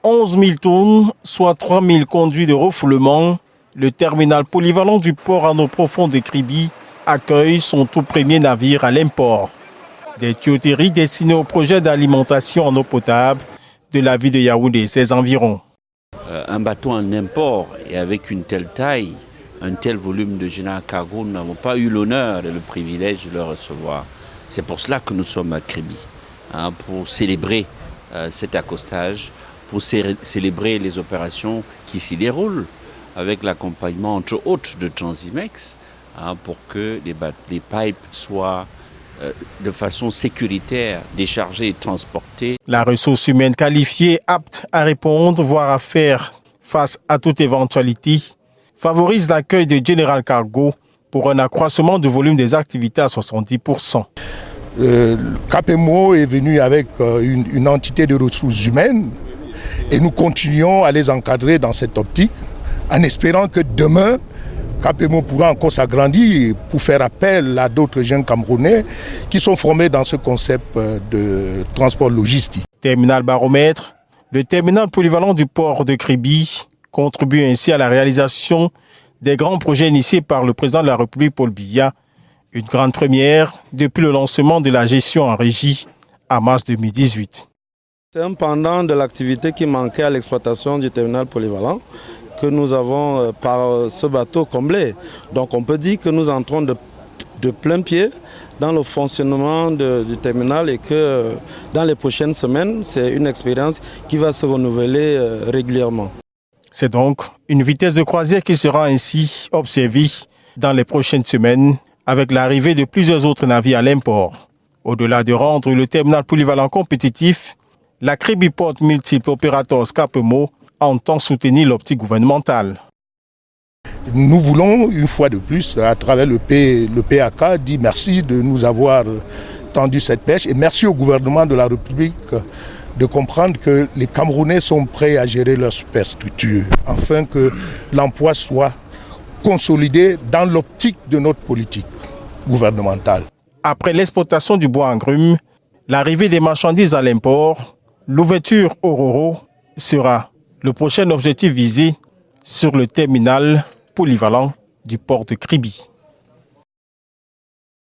11 000 tonnes, soit 3 000 conduits de refoulement, le terminal polyvalent du port en eau profonde de Kribi accueille son tout premier navire à l'import. Des tuyauteries destinées au projet d'alimentation en eau potable de la ville de Yaoundé et ses environs. Un bateau en import et avec une telle taille, un tel volume de général cargo, nous n'avons pas eu l'honneur et le privilège de le recevoir. C'est pour cela que nous sommes à Kribi, pour célébrer cet accostage, pour célébrer les opérations qui s'y déroulent, avec l'accompagnement entre autres de Transimex, pour que les pipes soient de façon sécuritaire déchargées et transportées. La ressource humaine qualifiée, apte à répondre, voire à faire face à toute éventualité, favorise l'accueil de General Cargo pour un accroissement du volume des activités à 70%. Capemo est venu avec une entité de ressources humaines et nous continuons à les encadrer dans cette optique en espérant que demain, Capemo pourra encore s'agrandir pour faire appel à d'autres jeunes Camerounais qui sont formés dans ce concept de transport logistique. Terminal baromètre, le terminal polyvalent du port de Kribi contribue ainsi à la réalisation des grands projets initiés par le président de la République Paul Biya, une grande première depuis le lancement de la gestion en régie en mars 2018. C'est un pendant de l'activité qui manquait à l'exploitation du terminal polyvalent que nous avons par ce bateau comblé. Donc on peut dire que nous entrons de plein pied dans le fonctionnement du terminal et que dans les prochaines semaines, c'est une expérience qui va se renouveler régulièrement. C'est donc une vitesse de croisière qui sera ainsi observée dans les prochaines semaines avec l'arrivée de plusieurs autres navires à l'import. Au-delà de rendre le terminal polyvalent compétitif, la Kribi Port Multiple Operators Capemo entend soutenir l'optique gouvernementale. Nous voulons, une fois de plus, à travers le PAK, dire merci de nous avoir tendu cette pêche et merci au gouvernement de la République de comprendre que les Camerounais sont prêts à gérer leur superstructure afin que l'emploi soit consolidé dans l'optique de notre politique gouvernementale. Après l'exploitation du bois en grume, l'arrivée des marchandises à l'import, l'ouverture au Roro sera le prochain objectif visé sur le terminal polyvalent du port de Kribi.